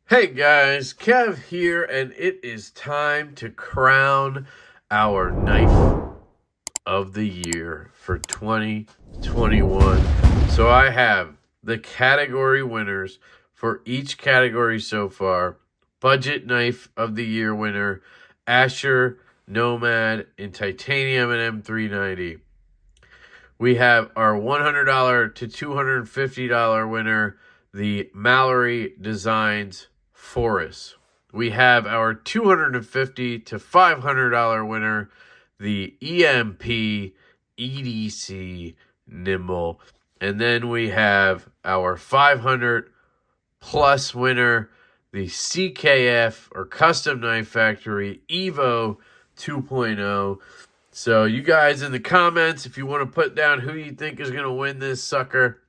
Hey guys, Kev here, and it is time to crown our knife of the year for 2021. So I have the category winners for each category so far. Budget knife of the year winner, Asher, Nomad, in titanium and M390. We have our $100 to $250 winner, the Mallory Designs Forest. We have our $250 to $500 winner, the EMP EDC Nimble. And then we have our 500 plus winner, the CKF or Custom Knife Factory Evo 2.0. So you guys in the comments, if you want to put down who you think is going to win this sucker,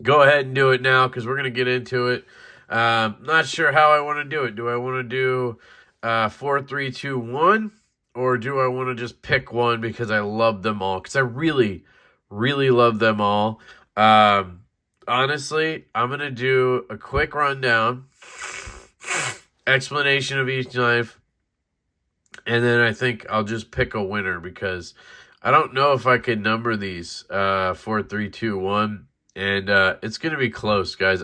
go ahead and do it now because we're going to get into it. Not sure how I want to do it. Do I want to do 4, 3, 2, 1? Or do I want to just pick one because I love them all? Because I really, really love them all. Honestly, I'm going to do a quick rundown, explanation of each knife, and then I think I'll just pick a winner because I don't know if I could number these 4, 3, 2, 1. And it's going to be close, guys.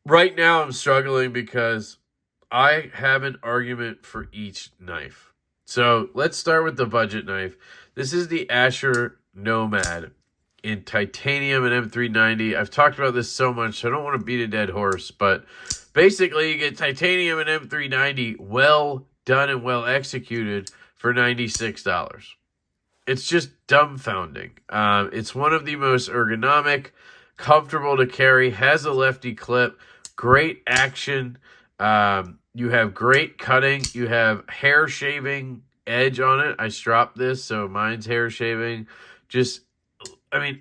Right now I'm struggling because I have an argument for each knife. So let's start with the budget knife. This is the Asher Nomad in titanium and M390. I've talked about this so much, so I don't want to beat a dead horse. But basically, you get titanium and M390 well done and well executed for $96. It's just dumbfounding. It's one of the most ergonomic, comfortable to carry, has a lefty clip, great action. You have great cutting. You have hair shaving edge on it. I stropped this, so mine's hair shaving.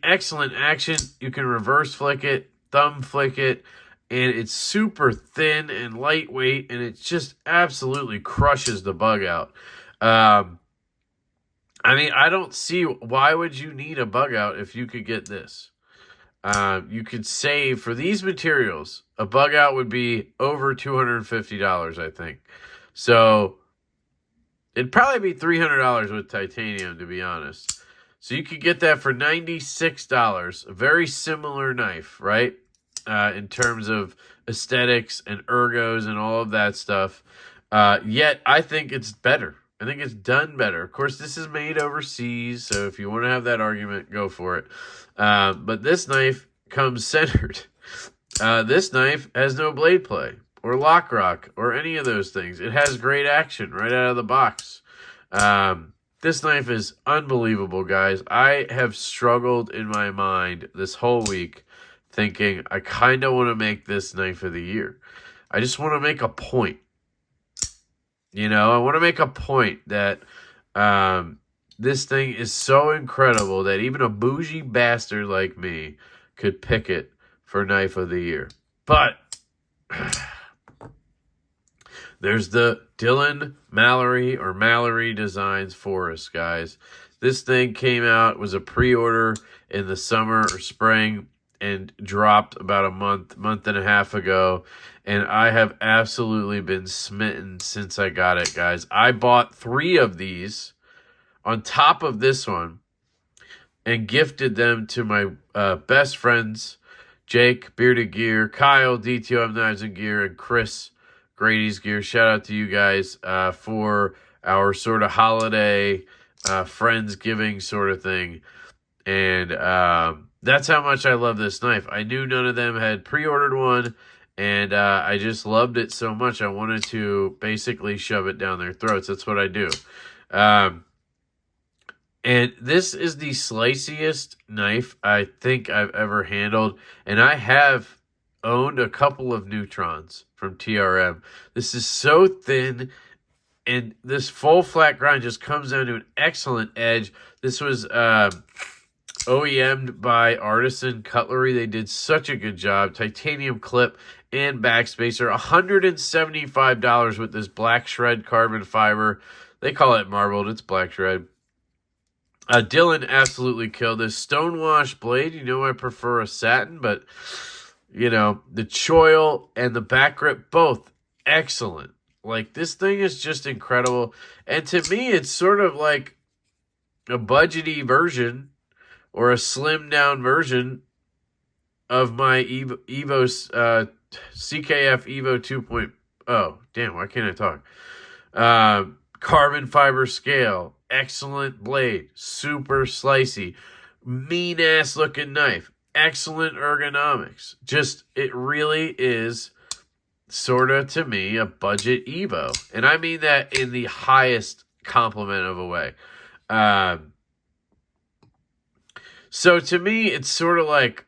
Excellent action. You can reverse flick it, thumb flick it, and it's super thin and lightweight, and it just absolutely crushes the bug out. I don't see why would you need a bug out if you could get this. You could save for these materials. A bug out would be over $250, I think. So it'd probably be $300 with titanium, to be honest. So you could get that for $96. A very similar knife, right? In terms of aesthetics and ergos and all of that stuff. Yet I think it's better. I think it's done better. Of course, this is made overseas, so if you want to have that argument, go for it. But this knife comes centered. This knife has no blade play or lock rock or any of those things. It has great action right out of the box. This knife is unbelievable, guys. I have struggled in my mind this whole week thinking I kind of want to make this knife of the year. I just want to make a point. I want to make a point that this thing is so incredible that even a bougie bastard like me could pick it for knife of the year. But there's the Dylan Mallory or Mallory Designs Forest, guys. This thing came out, was a pre-order in the summer or spring, and dropped about a month and a half ago. And I have absolutely been smitten since I got it, guys. I bought 3 of these on top of this one and gifted them to my best friends, Jake, Bearded Gear, Kyle, DTOM Knives and Gear, and Chris, Grady's Gear. Shout out to you guys for our sort of holiday Friendsgiving sort of thing. And that's how much I love this knife. I knew none of them had pre-ordered one, and I just loved it so much. I wanted to basically shove it down their throats. That's what I do. And this is the sliciest knife I think I've ever handled. And I have owned a couple of Neutrons from TRM. This is so thin, and this full flat grind just comes down to an excellent edge. This was OEM'd by Artisan Cutlery. They did such a good job. Titanium clip and backspacer. $175 with this black shred carbon fiber. They call it marbled. It's black shred. Dylan absolutely killed this. Stonewash blade. I prefer a satin, but You know, the choil and the back grip, both excellent. Like, this thing is just incredible. And to me, it's sort of like a budgety version or a slim down version of my CKF Evo 2.0. Damn, why can't I talk? Carbon fiber scale, excellent blade, super slicey, mean ass looking knife, excellent ergonomics. Just, it really is sort of, to me, a budget Evo. And I mean that in the highest compliment of a way. So to me, it's sort of like,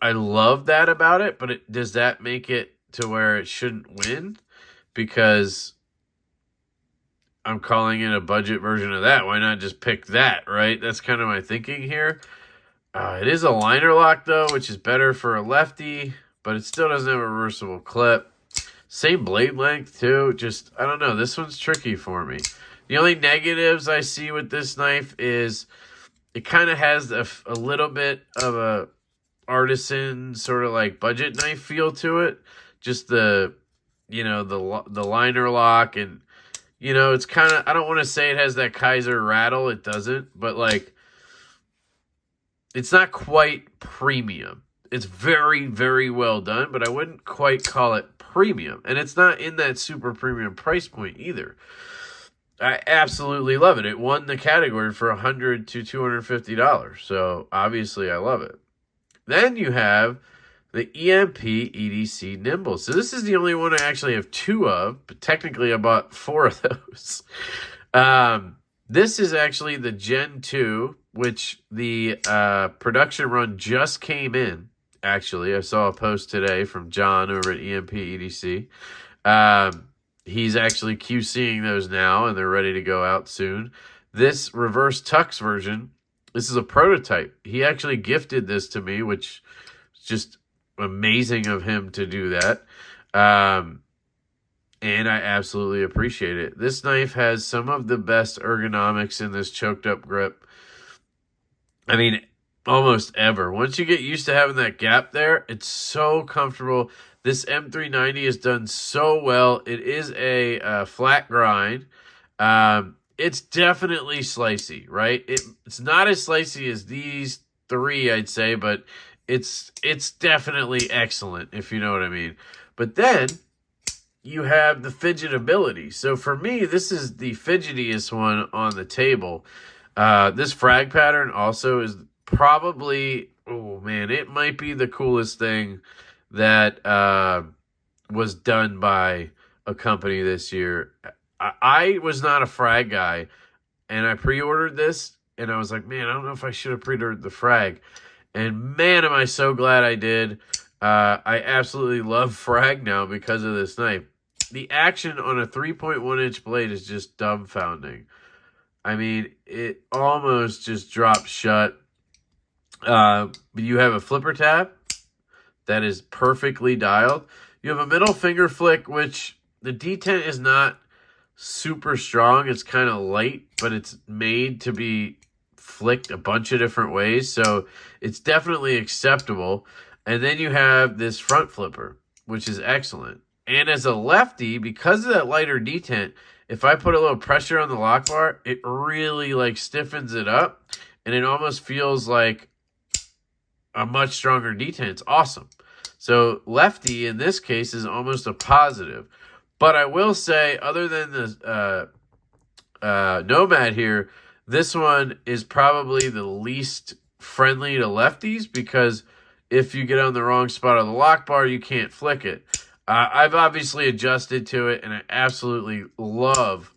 I love that about it, but does that make it to where it shouldn't win? Because I'm calling it a budget version of that. Why not just pick that, right? That's kind of my thinking here. It is a liner lock, though, which is better for a lefty, but it still doesn't have a reversible clip. Same blade length, too. Just, I don't know. This one's tricky for me. The only negatives I see with this knife is it kind of has a little bit of a artisan sort of like budget knife feel to it. Just the, you know, the liner lock, and, you know, it's kind of, I don't want to say it has that Kaiser rattle. It doesn't, but like, it's not quite premium. It's very, very well done, but I wouldn't quite call it premium. And it's not in that super premium price point either. I absolutely love it. It won the category for $100 to $250. So obviously I love it. Then you have the EMP EDC Nimble. So this is the only one I actually have two of, but technically I bought four of those. This is actually the Gen 2, which the production run just came in. Actually, I saw a post today from John over at EMP EDC. He's actually QCing those now, and they're ready to go out soon. This reverse tux version, this is a prototype. He actually gifted this to me, which is just amazing of him to do that. And I absolutely appreciate it. This knife has some of the best ergonomics in this choked up grip. I mean, almost ever. Once you get used to having that gap there, it's so comfortable. This M390 is done so well. It is a flat grind. It's definitely slicey, right? It's not as slicey as these three, I'd say, but it's definitely excellent, if you know what I mean. But then you have the fidgetability. So for me, this is the fidgetiest one on the table. This frag pattern also is probably, oh man, it might be the coolest thing that was done by a company this year. I was not a frag guy, and I pre-ordered this, and I was like, man, I don't know if I should have pre-ordered the frag. And man, am I so glad I did. I absolutely love frag now because of this knife. The action on a 3.1 inch blade is just dumbfounding. I mean, it almost just drops shut. But you have a flipper tab that is perfectly dialed. You have a middle finger flick, which the detent is not super strong. It's kind of light, but it's made to be flicked a bunch of different ways. So it's definitely acceptable. And then you have this front flipper, which is excellent. And as a lefty, because of that lighter detent, if I put a little pressure on the lock bar, it really like stiffens it up. And it almost feels like a much stronger detent. It's awesome. So lefty in this case is almost a positive. But I will say, other than the Nomad here, this one is probably the least friendly to lefties, because if you get on the wrong spot of the lock bar, you can't flick it. I've obviously adjusted to it, and I absolutely love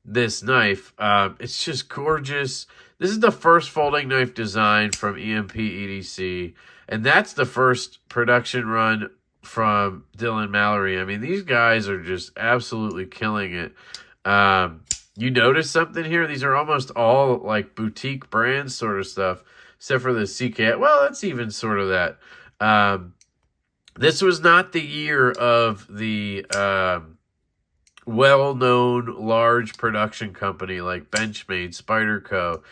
this knife. It's just gorgeous. This is the first folding knife design from EMP EDC, and that's the first production run from Dylan Mallory. I mean, these guys are just absolutely killing it. You notice something here? These are almost all like boutique brands sort of stuff, except for the CK. Well, that's even sort of that. This was not the year of the well-known large production company like Benchmade, Spyderco.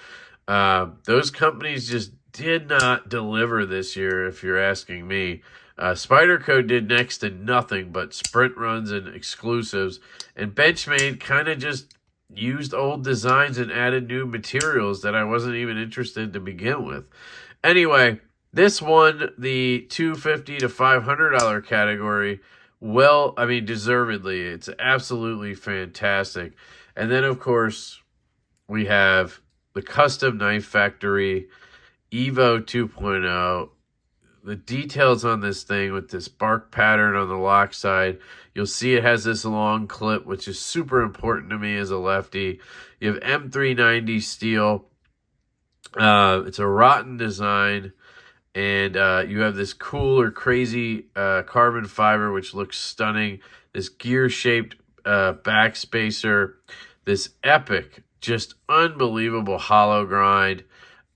Those companies just did not deliver this year, if you're asking me. Spyderco did next to nothing but sprint runs and exclusives, and Benchmade kind of just used old designs and added new materials that I wasn't even interested to begin with. Anyway, this won the $250 to $500 category. Well, I mean, deservedly. It's absolutely fantastic. And then, of course, we have the Custom Knife Factory Evo 2.0. The details on this thing with this bark pattern on the lock side. You'll see it has this long clip, which is super important to me as a lefty. You have M390 steel. It's a rotten design. And you have this cool or crazy carbon fiber, which looks stunning. This gear-shaped back spacer. This epic, just unbelievable hollow grind.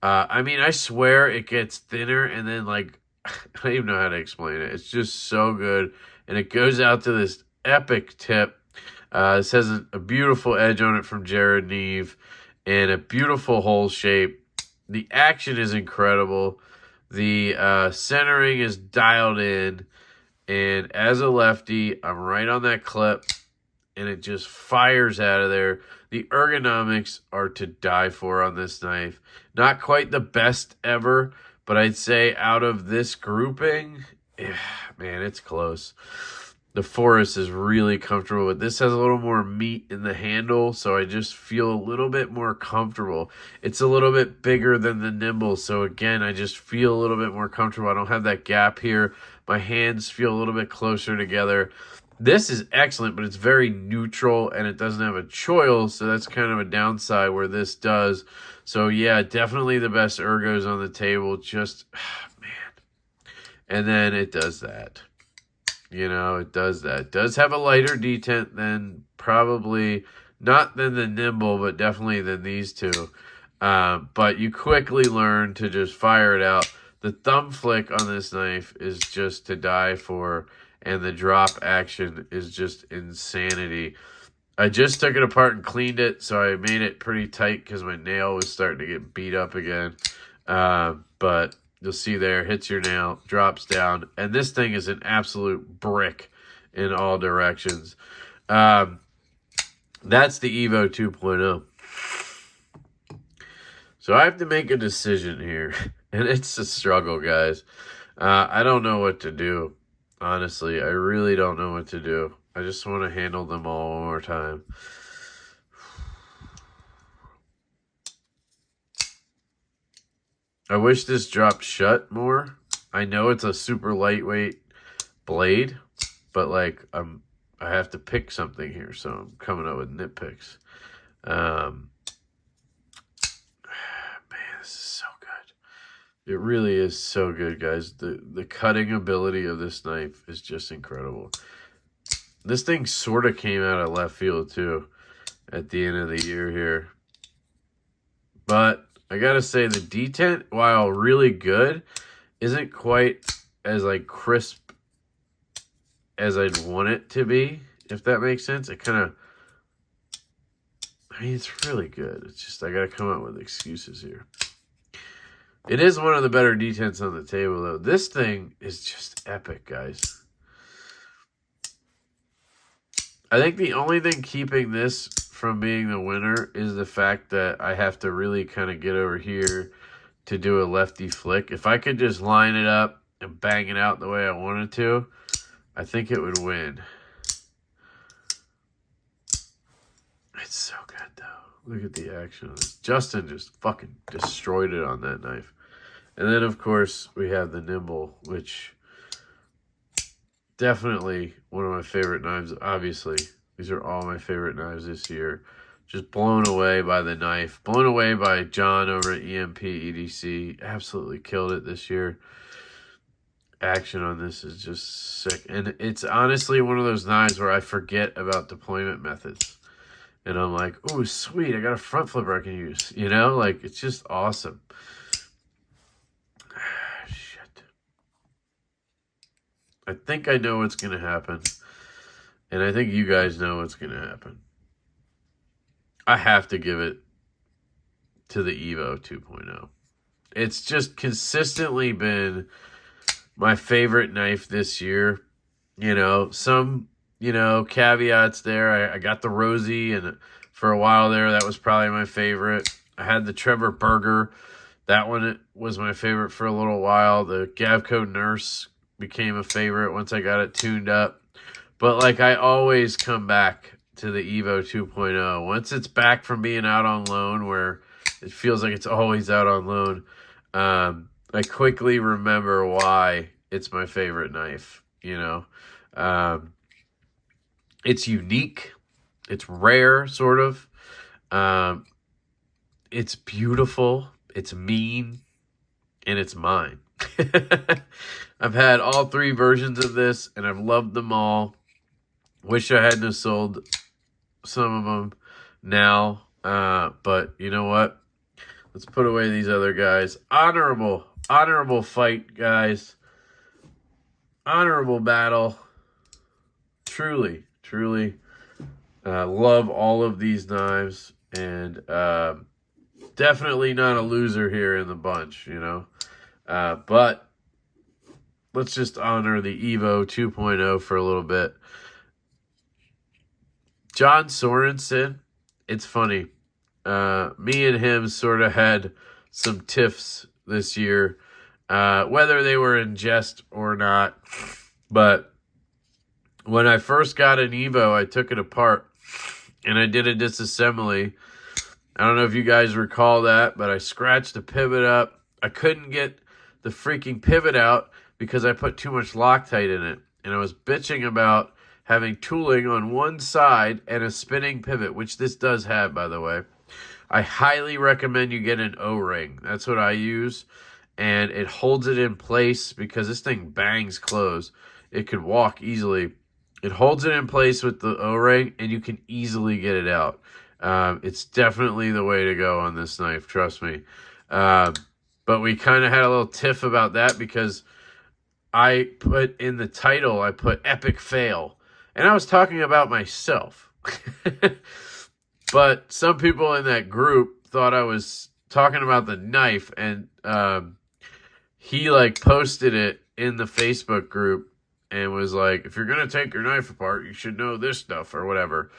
I mean, I swear it gets thinner and then, like, I don't even know how to explain it. It's just so good. And it goes out to this epic tip. This has a beautiful edge on it from Jared Neve and a beautiful hole shape. The action is incredible. The centering is dialed in. And as a lefty, I'm right on that clip. And it just fires out of there. The ergonomics are to die for on this knife. Not quite the best ever, but I'd say out of this grouping, man, it's close. The Forest is really comfortable with this. Has a little more meat in the handle, so I just feel a little bit more comfortable. It's a little bit bigger than the Nimble, so again, I just feel a little bit more comfortable. I don't have that gap here. My hands feel a little bit closer together. This is excellent, but it's very neutral, and it doesn't have a choil, so that's kind of a downside where this does. So, yeah, definitely the best ergos on the table. Just, man. And then it does that. You know, it does that. It does have a lighter detent than probably, not than the Nimble, but definitely than these two. But you quickly learn to just fire it out. The thumb flick on this knife is just to die for. And the drop action is just insanity. I just took it apart and cleaned it, so I made it pretty tight because my nail was starting to get beat up again. But you'll see there, hits your nail, drops down, and this thing is an absolute brick in all directions. That's the Evo 2.0. So I have to make a decision here, and it's a struggle, guys. I don't know what to do. Honestly, I really don't know what to do. I just want to handle them all one more time. I wish this dropped shut more. I know it's a super lightweight blade, but like I have to pick something here, so I'm coming up with nitpicks. Man, this is so good. It really is so good, guys. The cutting ability of this knife is just incredible. This thing sort of came out of left field, too, at the end of the year here. But I got to say, the detent, while really good, isn't quite as, like, crisp as I'd want it to be, if that makes sense. It kind of, I mean, it's really good. It's just, I got to come up with excuses here. It is one of the better detents on the table, though. This thing is just epic, guys. I think the only thing keeping this from being the winner is the fact that I have to really kind of get over here to do a lefty flick. If I could just line it up and bang it out the way I wanted to, I think it would win. It's so good, though. Look at the action on this. Justin just fucking destroyed it on that knife. And then, of course, we have the Nimble, which definitely one of my favorite knives. Obviously, these are all my favorite knives this year. Just blown away by the knife. Blown away by John over at EMP EDC. Absolutely killed it this year. Action on this is just sick. And it's honestly one of those knives where I forget about deployment methods. And I'm like, oh, sweet, I got a front flipper I can use. You know, like, it's just awesome. Shit. I think I know what's going to happen. And I think you guys know what's going to happen. I have to give it to the Evo 2.0. It's just consistently been my favorite knife this year. Some, caveats there. I got the Rosie, and for a while there, that was probably my favorite. I had the Trevor Berger. That one was my favorite for a little while. The Gavco Nurse became a favorite once I got it tuned up. But, I always come back to the Evo 2.0. Once it's back from being out on loan, where it feels like it's always out on loan, I quickly remember why it's my favorite knife, It's unique. It's rare, sort of. It's beautiful. It's mean. And it's mine. I've had all 3 versions of this, and I've loved them all. Wish I hadn't have sold some of them now. But you know what? Let's put away these other guys. Honorable fight, guys. Honorable battle. Truly love all of these knives, and definitely not a loser here in the bunch, but let's just honor the Evo 2.0 for a little bit. John Sorensen, it's funny. Me and him sort of had some tiffs this year, whether they were in jest or not. But when I first got an Evo, I took it apart and I did a disassembly. I don't know if you guys recall that, but I scratched the pivot up. I couldn't get the freaking pivot out because I put too much Loctite in it. And I was bitching about having tooling on one side and a spinning pivot, which this does have, by the way. I highly recommend you get an O-ring. That's what I use. And it holds it in place because this thing bangs closed. It could walk easily. It holds it in place with the O-ring, and you can easily get it out. It's definitely the way to go on this knife, trust me. But we kind of had a little tiff about that because I put in the title, I put epic fail. And I was talking about myself. But some people in that group thought I was talking about the knife, and he posted it in the Facebook group and was like, if you're going to take your knife apart, you should know this stuff or whatever.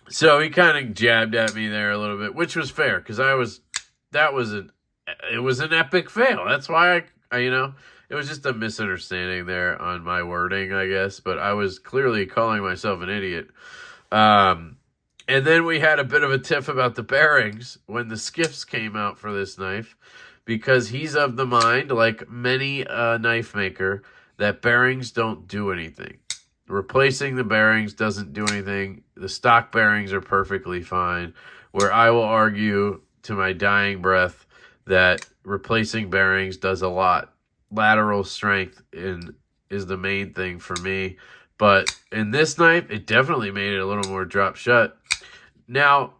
So he kind of jabbed at me there a little bit, which was fair because it was an epic fail. That's why it was just a misunderstanding there on my wording, I guess, but I was clearly calling myself an idiot. And then we had a bit of a tiff about the bearings when the skiffs came out for this knife, because he's of the mind, like many knife maker, that bearings don't do anything. Replacing the bearings doesn't do anything. The stock bearings are perfectly fine, where I will argue to my dying breath that replacing bearings does a lot. Lateral strength is the main thing for me. But in this knife, it definitely made it a little more drop shut. Now,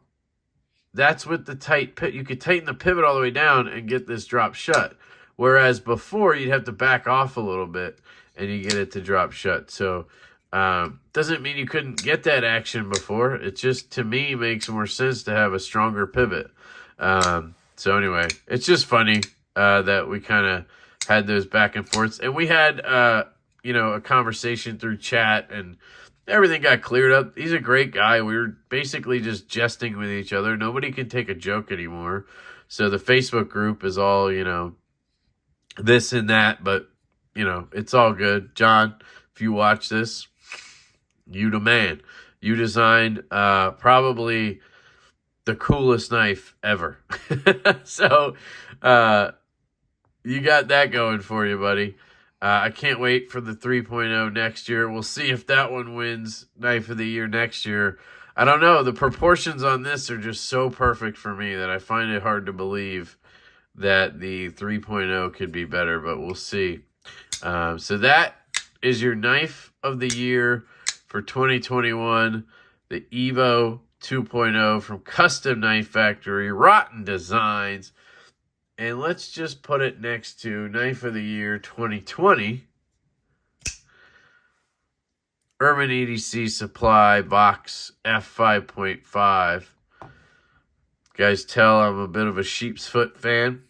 that's with the tight pivot. You could tighten the pivot all the way down and get this drop shut. Whereas before, you'd have to back off a little bit and you get it to drop shut. So, doesn't mean you couldn't get that action before. It just, to me, makes more sense to have a stronger pivot. So anyway, it's just funny that we kind of had those back and forths. And we had, a conversation through chat, and everything got cleared up. He's a great guy. We were basically just jesting with each other. Nobody can take a joke anymore. So the Facebook group is all, this and that. But, it's all good. John, if you watch this, you the man. You designed probably the coolest knife ever. So you got that going for you, buddy. I can't wait for the 3.0 next year. We'll see if that one wins Knife of the Year next year. I don't know. The proportions on this are just so perfect for me that I find it hard to believe that the 3.0 could be better, but we'll see. So that is your Knife of the Year for 2021, the Evo 2.0 from Custom Knife Factory, Rotten Designs. And let's just put it next to Knife of the Year 2020, Urban EDC Supply Box F5.5. You guys tell I'm a bit of a sheep's foot fan.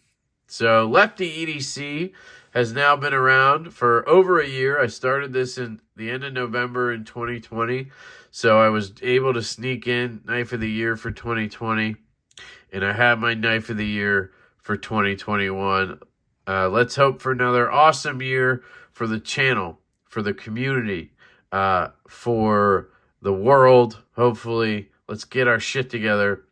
So Lefty EDC has now been around for over a year. I started this in the end of November in 2020. So I was able to sneak in Knife of the Year for 2020. And I have my Knife of the Year for 2021. Let's hope for another awesome year for the channel, for the community, for the world. Hopefully, let's get our shit together.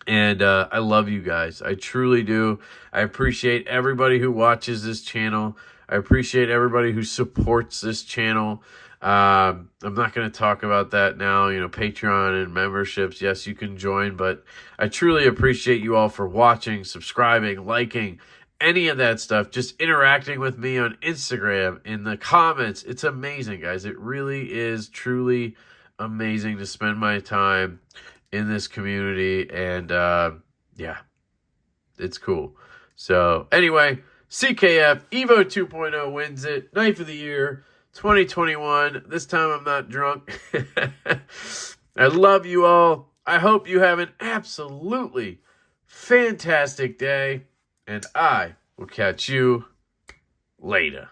And I love you guys. I truly do. I appreciate everybody who watches this channel. I appreciate everybody who supports this channel. I'm not going to talk about that now. You know, Patreon and memberships. Yes, you can join. But I truly appreciate you all for watching, subscribing, liking, any of that stuff. Just interacting with me on Instagram, in the comments. It's amazing, guys. It really is truly amazing to spend my time in this community, and yeah, it's cool. So anyway, CKF Evo 2.0 wins it. Knife of the Year 2021. This time I'm not drunk. I love you all. I hope you have an absolutely fantastic day, and I will catch you later.